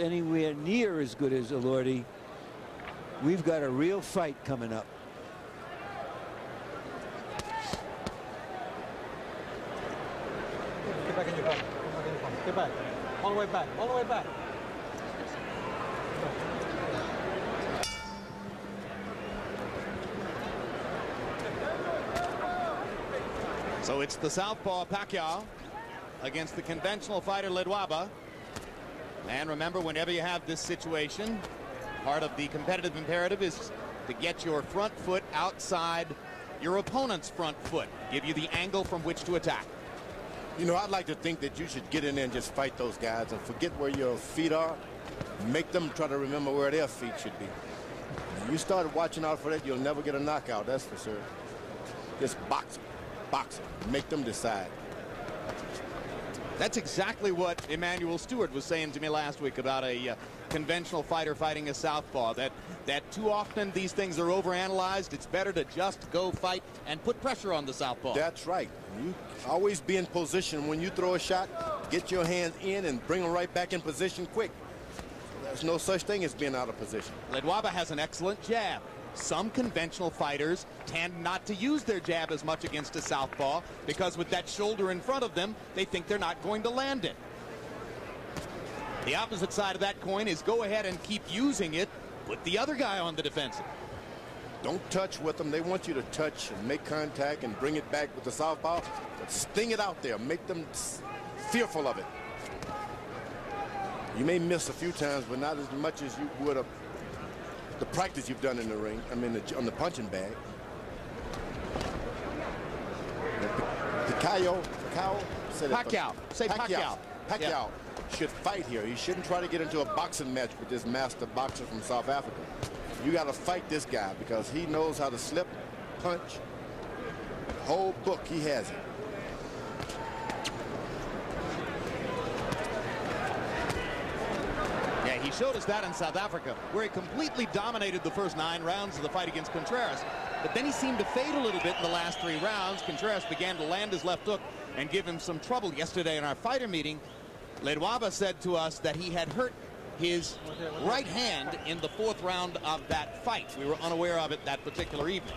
anywhere near as good as Elordi, we've got a real fight coming up. Get back in your bunk. Get back. All the way back. All the way back. So it's the southpaw Pacquiao against the conventional fighter Ledwaba. And remember, whenever you have this situation, part of the competitive imperative is to get your front foot outside your opponent's front foot, give you the angle from which to attack. You know, I'd like to think that you should get in there and just fight those guys and forget where your feet are. Make them try to remember where their feet should be. When you start watching out for that, you'll never get a knockout, that's for sure. Just box them, make them decide. That's exactly what Emmanuel Stewart was saying to me last week about a conventional fighter fighting a southpaw, that too often these things are overanalyzed. It's better to just go fight and put pressure on the southpaw. That's right. You always be in position when you throw a shot. Get your hands in and bring them right back in position quick. There's no such thing as being out of position. Ledwaba has an excellent jab. Some conventional fighters tend not to use their jab as much against a southpaw because with that shoulder in front of them, they think they're not going to land it. The opposite side of that coin is go ahead and keep using it. Put the other guy on the defensive. Don't touch with them. They want you to touch and make contact and bring it back with the southpaw. But sting it out there. Make them fearful of it. You may miss a few times, but not as much as you would have the practice you've done in the ring. I mean, on the punching bag. Pacquiao. Pacquiao should fight here. He shouldn't try to get into a boxing match with this master boxer from South Africa. You got to fight this guy because he knows how to slip, punch. The whole book, he has it. Yeah, he showed us that in South Africa, where he completely dominated the first 9 rounds of the fight against Contreras. But then he seemed to fade a little bit in the last 3 rounds. Contreras began to land his left hook and give him some trouble. Yesterday in our fighter meeting, Ledwaba said to us that he had hurt his right hand in the 4th round of that fight. We were unaware of it that particular evening.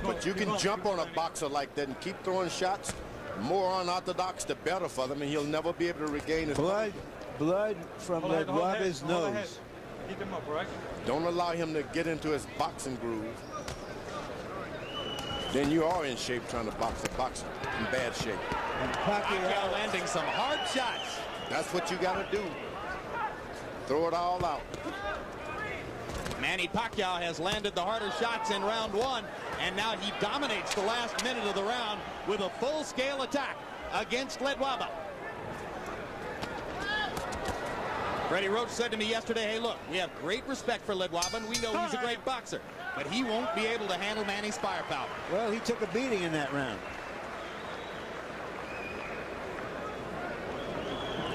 But you can jump on a boxer like that and keep throwing shots. The more unorthodox, the better for them, and he'll never be able to regain his blood from Ledwaba's nose. Keep him up, right? Don't allow him to get into his boxing groove. Then you are in shape trying to box a boxer in bad shape. And Pacquiao landing some hard shots. That's what you got to do. Throw it all out. Manny Pacquiao has landed the harder shots in round 1, and now he dominates the last minute of the round with a full-scale attack against Ledwaba. Freddie Roach said to me yesterday, hey, look, we have great respect for Ledwaba, and we know he's a great boxer, but he won't be able to handle Manny's firepower. Well, he took a beating in that round.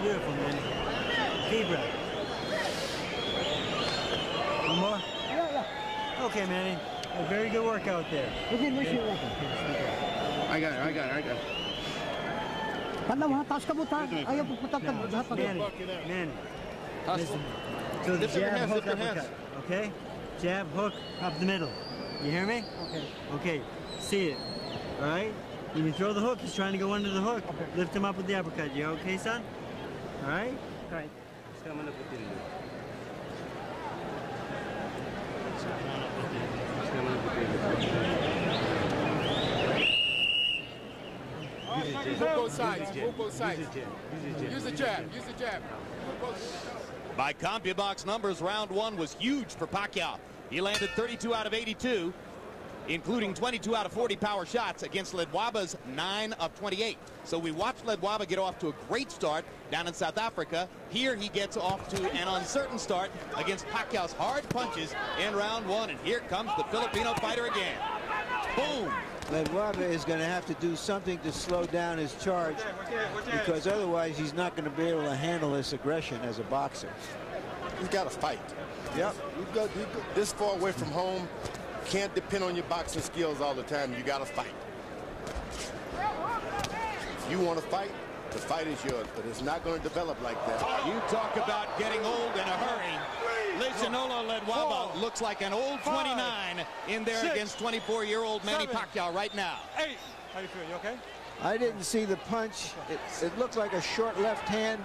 Beautiful, man. Deep breath. One more? Yeah. Okay, Manny. A very good workout there. Okay. I got it. Manny. Listen. So the jab, hook, uppercut. Okay? Jab, hook, up the middle. You hear me? Okay. Okay. See it. All right? When you throw the hook, he's trying to go under the hook. Okay. Lift him up with the uppercut. You okay, son? All right? All right. Move both sides. Move both sides. Use the jab. By CompuBox numbers, round 1 was huge for Pacquiao. He landed 32 out of 82, including 22 out of 40 power shots against Ledwaba's 9 of 28. So we watched Ledwaba get off to a great start down in South Africa. Here he gets off to an uncertain start against Pacquiao's hard punches in round 1. And here comes the Filipino fighter again. Boom! Ledwaba is going to have to do something to slow down his charge because otherwise he's not going to be able to handle this aggression as a boxer. He's got to fight. Yep. You go this far away from home. Can't depend on your boxing skills all the time. You got to fight. If you want to fight, the fight is yours, but it's not going to develop like that. You talk about getting old in a hurry. Lesionolo Ledwaba looks like an old 29 in there against 24-year-old Manny Pacquiao right now. 8. How you feel? You okay? I didn't see the punch. It looked like a short left hand.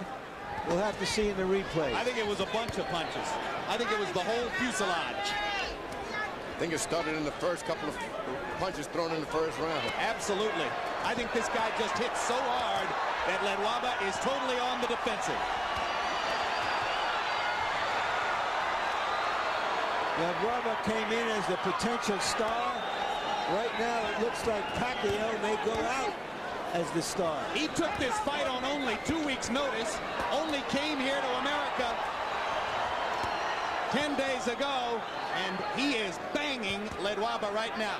We'll have to see in the replay. I think it was a bunch of punches. I think it was the whole fuselage. I think it started in the first couple of punches thrown in the first round. Absolutely. I think this guy just hit so hard that Ledwaba is totally on the defensive. Ledwaba came in as the potential star. Right now, it looks like Pacquiao may go out as the star. He took this fight on only 2 weeks' notice, only came here to America 10 days ago, and he is banging Ledwaba right now.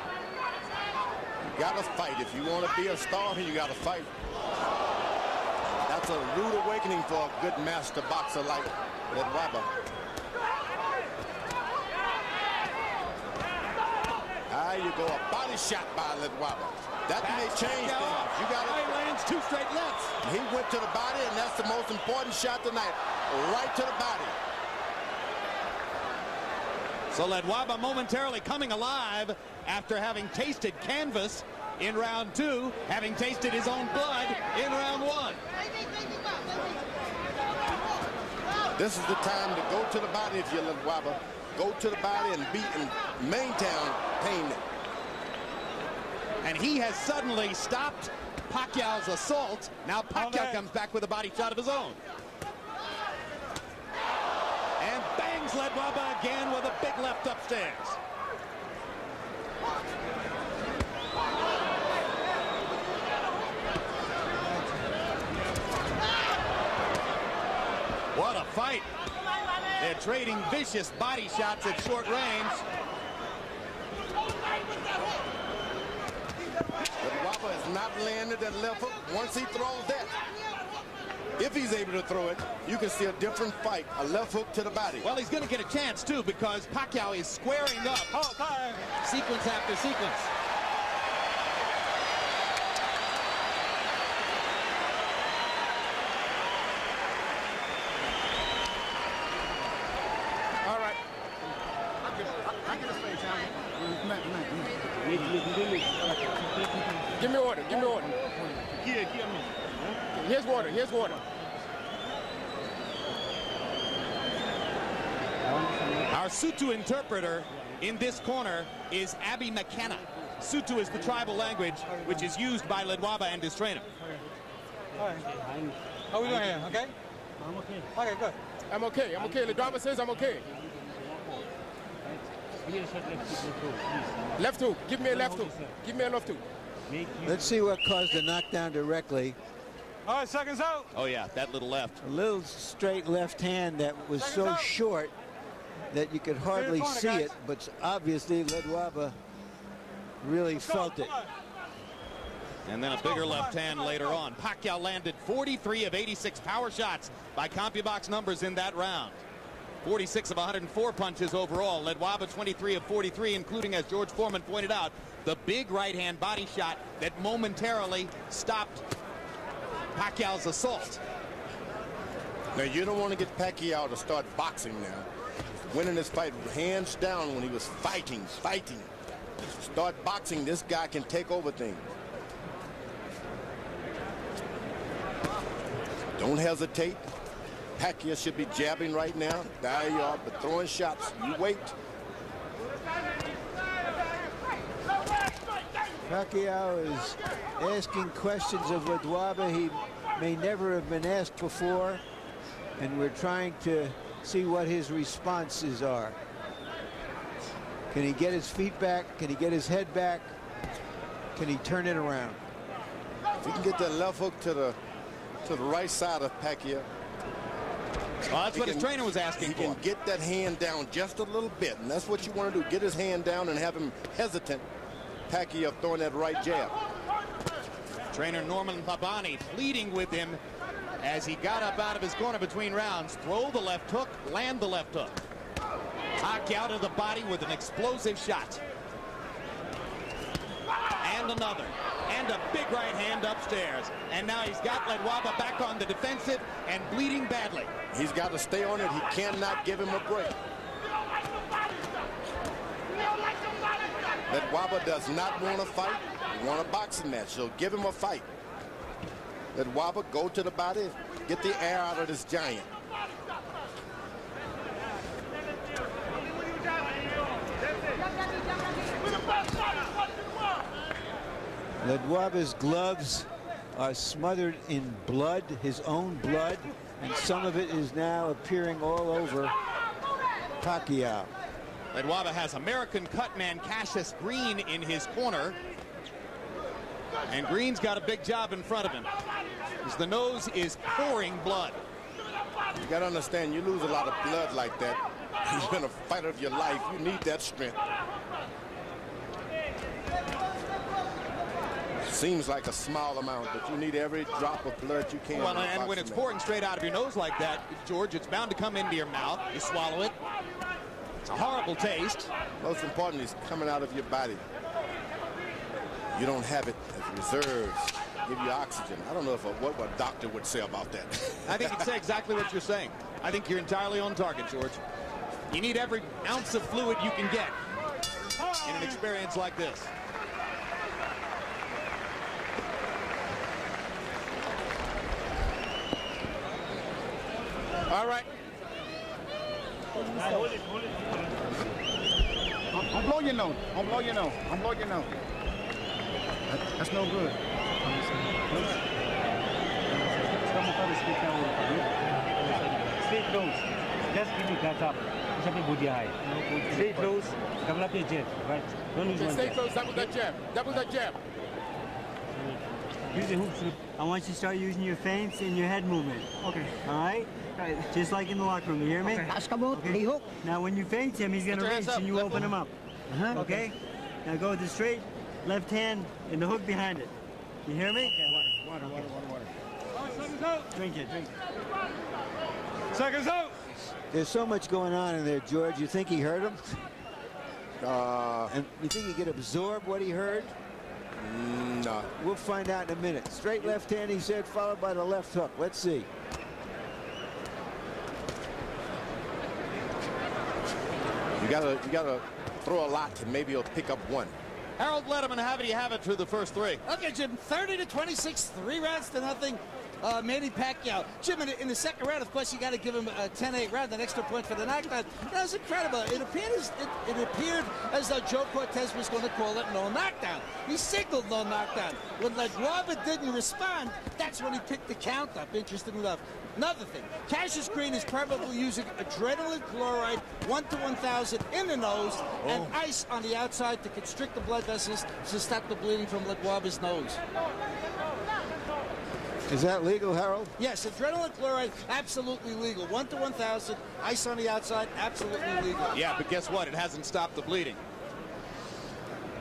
You got to fight. If you want to be a star, you got to fight. That's a rude awakening for a good master boxer like Ledwaba. There you go, a body shot by Ledwaba. That may change things. You got He lands 2 straight lefts. He went to the body, and that's the most important shot tonight. Right to the body. So Ledwaba momentarily coming alive after having tasted canvas in round 2, having tasted his own blood in round 1. This is the time to go to the body if you're Ledwaba. Go to the body and beat and maintain pain. And he has suddenly stopped Pacquiao's assault. Now Pacquiao comes back with a body shot of his own. And bangs Ledwaba again with a big left upstairs. What a fight. They're trading vicious body shots at short range. Ledwaba has not landed that left hook. Once he throws that, if he's able to throw it, you can see a different fight. A left hook to the body. Well, he's going to get a chance, too, because Pacquiao is squaring up sequence after sequence. All right. Give me order. Give me order. Here's water. Here's water. Our Sutu interpreter in this corner is Abby McKenna. Sutu is the tribal language which is used by Ledwaba and his trainer. How we doing here? Okay? I'm okay. Okay, good. I'm okay. I'm okay. The driver says I'm okay. Left hook. Give me a left hook. Give me a left hook. Let's see what caused the knockdown directly. All right, seconds out. Oh, yeah, that little left. A little straight left hand that was so short that you could hardly see it, but obviously Ledwaba really felt it. And then a bigger left hand later on. Pacquiao landed 43 of 86 power shots by CompuBox numbers in that round. 46 of 104 punches overall. Ledwaba 23 of 43, including, as George Foreman pointed out, the big right-hand body shot that momentarily stopped Pacquiao's assault. Now, you don't want to get Pacquiao to start boxing now. Winning this fight hands down when he was fighting. Start boxing, this guy can take over things. Don't hesitate. Pacquiao should be jabbing right now. There you are, but throwing shots. You wait. Pacquiao is asking questions of Ledwaba he may never have been asked before, and we're trying to see what his responses are. Can he get his feet back? Can he get his head back? Can he turn it around? If he can get that left hook to the right side of Pacquiao. Well, that's what his trainer was asking for. He can get that hand down just a little bit, and that's what you want to do. Get his hand down and have him hesitant. Pacquiao throwing that right jab. Trainer Norman Labani pleading with him as he got up out of his corner between rounds. Throw the left hook, land the left hook. Pacquiao to the body with an explosive shot. And another. and a big right hand upstairs. And now he's got Ledwaba back on the defensive and bleeding badly. He's got to stay on it. He cannot give him a break. Ledwaba does not want to fight. He wants a boxing match, so give him a fight. Ledwaba, go to the body, get the air out of this giant. Ledwaba's gloves are smothered in blood, his own blood, and some of it is now appearing all over Pacquiao. Ledwaba has American cutman Cassius Green in his corner. And Green's got a big job in front of him, as the nose is pouring blood. You got to understand, you lose a lot of blood like that. You've been a fighter of your life. You need that strength. Seems like a small amount, but you need every drop of blood you can. Well, and when it's pouring straight out of your nose like that, George, it's bound to come into your mouth. You swallow it. It's a horrible taste. Most importantly, it's coming out of your body. You don't have it as reserves. Give you oxygen. I don't know what a doctor would say about that. I think he'd say exactly what you're saying. I think you're entirely on target, George. You need every ounce of fluid you can get in an experience like this. All right. I'm blowing your nose. I'm blowing your nose. I'm blowing your nose. That's no good. Stay close. Just give me that up. Something body high. Stay close. Double up your jab. Right. Don't lose one. Stay close. Double that jab. Double that jab. Use the hooks. I want you to start using your feints and your head movement. Okay. All right? Just like in the locker room. You hear me? Okay. Now, when you feint him, he's going to reach and you open him up. Okay? Now go with the straight left hand and the hook behind it. You hear me? Water. Drink it. Seconds out. There's so much going on in there, George. You think he heard him? And you think he could absorb what he heard? No. We'll find out in a minute. Straight left hand, he said, followed by the left hook. Let's see. You gotta throw a lot and maybe he'll pick up one. Harold Letterman, how do you have it through the first three? Okay, Jim, 30-26, 3 rounds to nothing. Manny Pacquiao. Jim, in the second round, of course, you got to give him a 10-8 round, an extra point for the knockdown. That was incredible. It appeared as though Joe Cortez was going to call it no knockdown. He signaled no knockdown. When Ledwaba didn't respond, that's when he picked the count up, interesting enough. Another thing, Cassius Green is probably using adrenaline chloride 1 to 1,000 in the nose and ice on the outside to constrict the blood vessels to stop the bleeding from Ledwaba's nose. Is that legal, Harold? Yes, adrenaline chloride, absolutely legal. 1 to 1,000, ice on the outside, absolutely legal. Yeah, but guess what? It hasn't stopped the bleeding.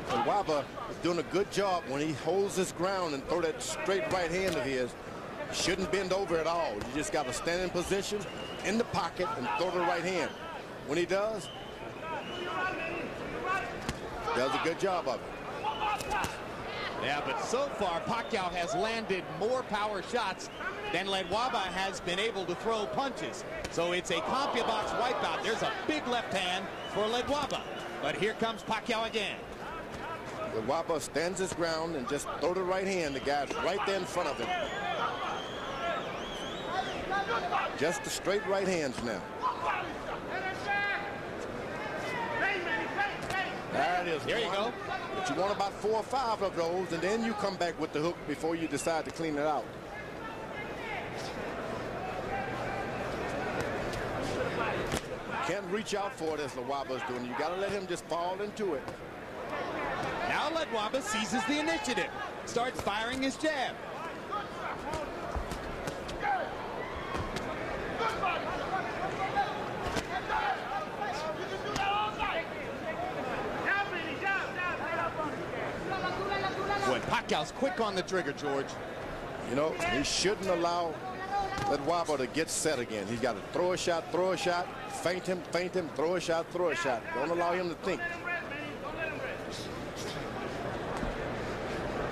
Ledwaba is doing a good job when he holds his ground and throw that straight right hand of his. Shouldn't bend over at all. You just got to stand in position in the pocket and throw the right hand. When he does a good job of it. Yeah, but so far, Pacquiao has landed more power shots than Ledwaba has been able to throw punches. So it's a CompuBox wipeout. There's a big left hand for Ledwaba. But here comes Pacquiao again. Ledwaba stands his ground and just throw the right hand. The guy's right there in front of him. Just the straight right hands now. There it is. There you go. But you want about 4 or 5 of those, and then you come back with the hook before you decide to clean it out. You can't reach out for it as Ledwaba's doing. You got to let him just fall into it. Now Ledwaba seizes the initiative, starts firing his jab. Boy, Pacquiao's quick on the trigger, George. You know, he shouldn't allow Ledwaba to get set again. He's got to throw a shot, feint him, throw a shot. Don't allow him to think.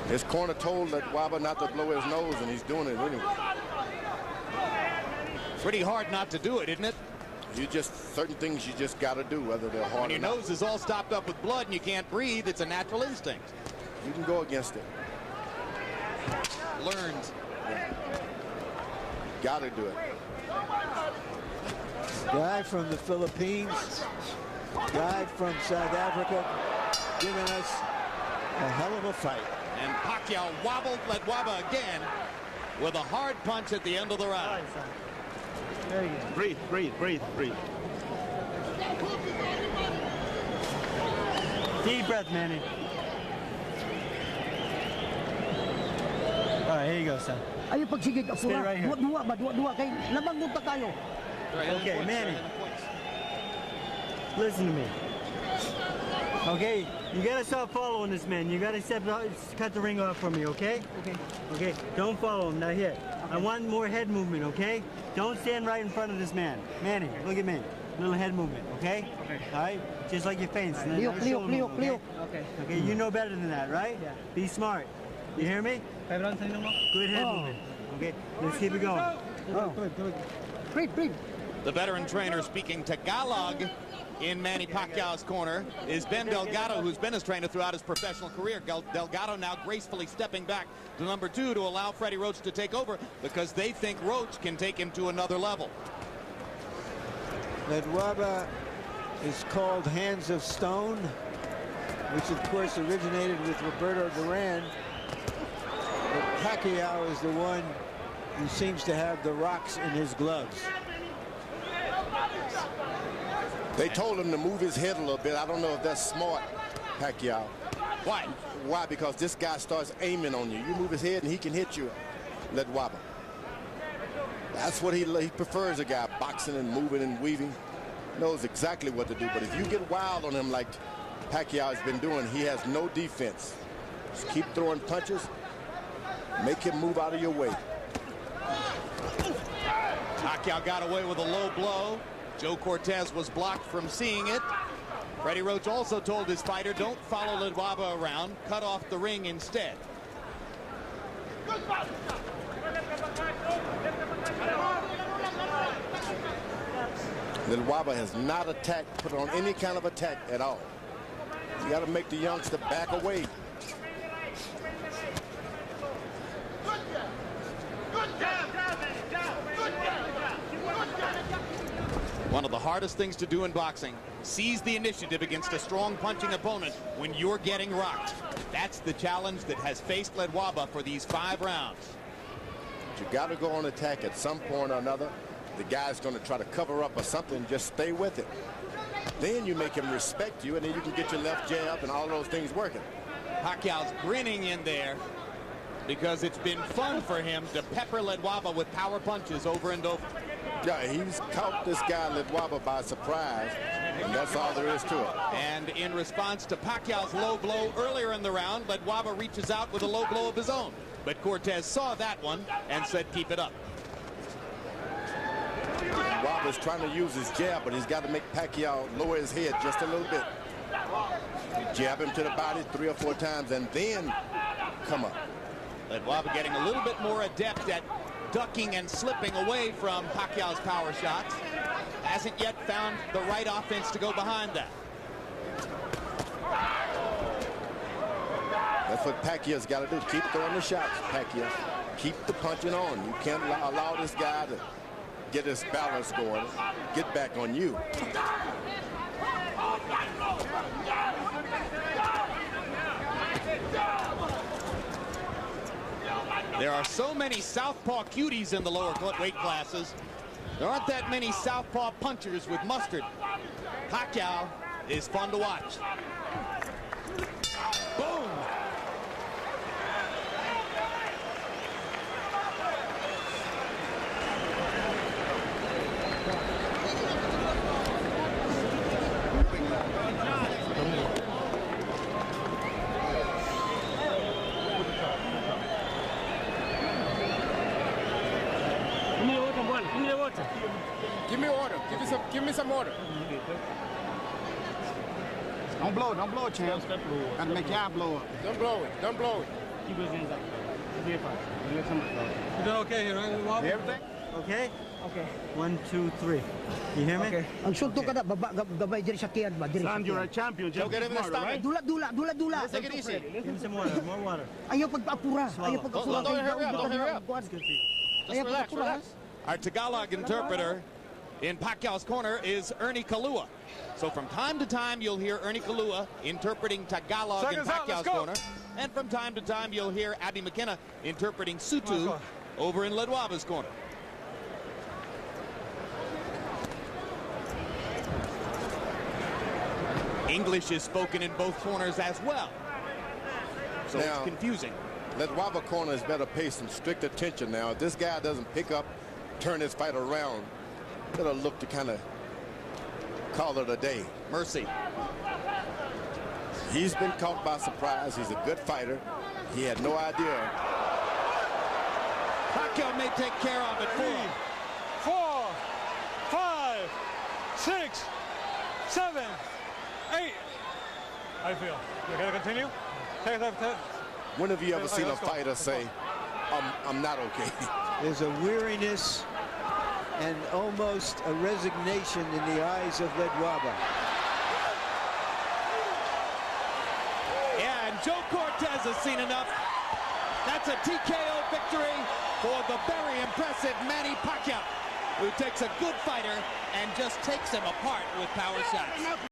His corner told Ledwaba not to blow his nose, and he's doing it anyway. Pretty hard not to do it, isn't it? You just, certain things you just got to do, whether they're hard When your or not. nose is all stopped up with blood and you can't breathe, it's a natural instinct. You can go against it. Learned. Got to do it. Guy from the Philippines, guy from South Africa, giving us a hell of a fight. And Pacquiao wobbled Ledwaba again with a hard punch at the end of the round. Very good. Breathe, breathe, breathe, breathe. Deep breath, Manny. All right, here you go, son. Ayaw pagsigig ako Stay right here. Duwa ba? Duwa kay lamang munta tayo. Okay, Manny. Listen to me. Okay, you gotta stop following this man. You gotta cut the ring off for me, okay? Okay. Okay, don't follow him. Now here, I want more head movement, okay? Don't stand right in front of this man. Manny, look at me. Little head movement, okay? Okay. All right, just like your face. And then Leo, nice Leo, shoulder Leo, movement, Leo. okay? Okay. Okay, you know better than that, right? Yeah. Be smart. You hear me? 5 rounds na mo? Good head Oh. movement. Okay, let's keep it going. Oh. Breathe, breathe. The veteran trainer speaking Tagalog in Manny Pacquiao's corner is Ben Delgado, who's been his trainer throughout his professional career. Delgado now gracefully stepping back to number 2 to allow Freddie Roach to take over because they think Roach can take him to another level. Ledwaba is called Hands of Stone, which of course originated with Roberto Duran. But Pacquiao is the one who seems to have the rocks in his gloves. They told him to move his head a little bit. I don't know if that's smart, Pacquiao. Why? Why? Because this guy starts aiming on you. You move his head and he can hit you, Ledwaba. That's what he prefers, a guy boxing and moving and weaving. Knows exactly what to do. But if you get wild on him like Pacquiao has been doing, he has no defense. Just keep throwing punches. Make him move out of your way. Pacquiao got away with a low blow. Joe Cortez was blocked from seeing it. Freddie Roach also told his fighter, don't follow Ledwaba around, cut off the ring instead. Ledwaba has not attacked, put on any kind of attack at all. You got to make the youngster back away. One of the hardest things to do in boxing, seize the initiative against a strong punching opponent when you're getting rocked. That's the challenge that has faced Ledwaba for these 5 rounds. You got to go on attack at some point or another. The guy's going to try to cover up or something. Just stay with it. Then you make him respect you, and then you can get your left jab and all those things working. Pacquiao's grinning in there because it's been fun for him to pepper Ledwaba with power punches over and over. Yeah, he's caught this guy Ledwaba by surprise, and that's all there is to it. And in response to Pacquiao's low blow earlier in the round, Ledwaba reaches out with a low blow of his own. But Cortez saw that one and said, keep it up. Ledwaba's trying to use his jab, but he's got to make Pacquiao lower his head just a little bit. Jab him to the body 3 or 4 times, and then come up. Ledwaba getting a little bit more adept at ducking and slipping away from Pacquiao's power shots. Hasn't yet found the right offense to go behind that. That's what Pacquiao's got to do. Keep throwing the shots, Pacquiao. Keep the punching on. You can't allow this guy to get his balance going. Get back on you. There are so many southpaw cuties in the lower weight classes. There aren't that many southpaw punchers with mustard. Pacquiao is fun to watch. Boom! Give me order. Give me some order. Don't blow it, champ. Gotta make y'all blow up. Don't blow it. Don't blow it. Keep his hands up. Be fine. Let somebody go. You doing okay here, right? Wobble? Everything? Okay? Okay. 1, 2, 3. You hear me? Okay. Ang suntok ka na, gabay diri sa tiyan ba? Diri sa Son, you're a tiyan. champion. Don't Just get be him in the smarter, right? stomach. Dula. Take it easy. Give him some water. More water. Ayaw pagpapura. Ayaw pagpapura. Don't hurry up, don't hurry up. It's good feet. Just relax, relax. Our Tagalog interpreter in Pacquiao's corner is Ernie Kalua. So from time to time, you'll hear Ernie Kalua interpreting Tagalog in Seconds out, Pacquiao's let's go. corner. And from time to time, you'll hear Abby McKenna interpreting Sutu over in Ledwaba's corner. English is spoken in both corners as well. So Now, it's confusing. Ledwaba corner is better pay some strict attention now. If this guy doesn't pick up, turn his fight around, it'll look to kind of call it a day. Mercy. He's been caught by surprise. He's a good fighter. He had no idea. Pacquiao may take care of it for 3, him. 4, 5, 6, 7, 8. How you feel? You gotta continue? Take it. When have you ever seen a let's go. fighter say, I'm not okay? There's a weariness and almost a resignation in the eyes of Ledwaba. Yeah, and Joe Cortez has seen enough. That's a TKO victory for the very impressive Manny Pacquiao, who takes a good fighter and just takes him apart with power shots.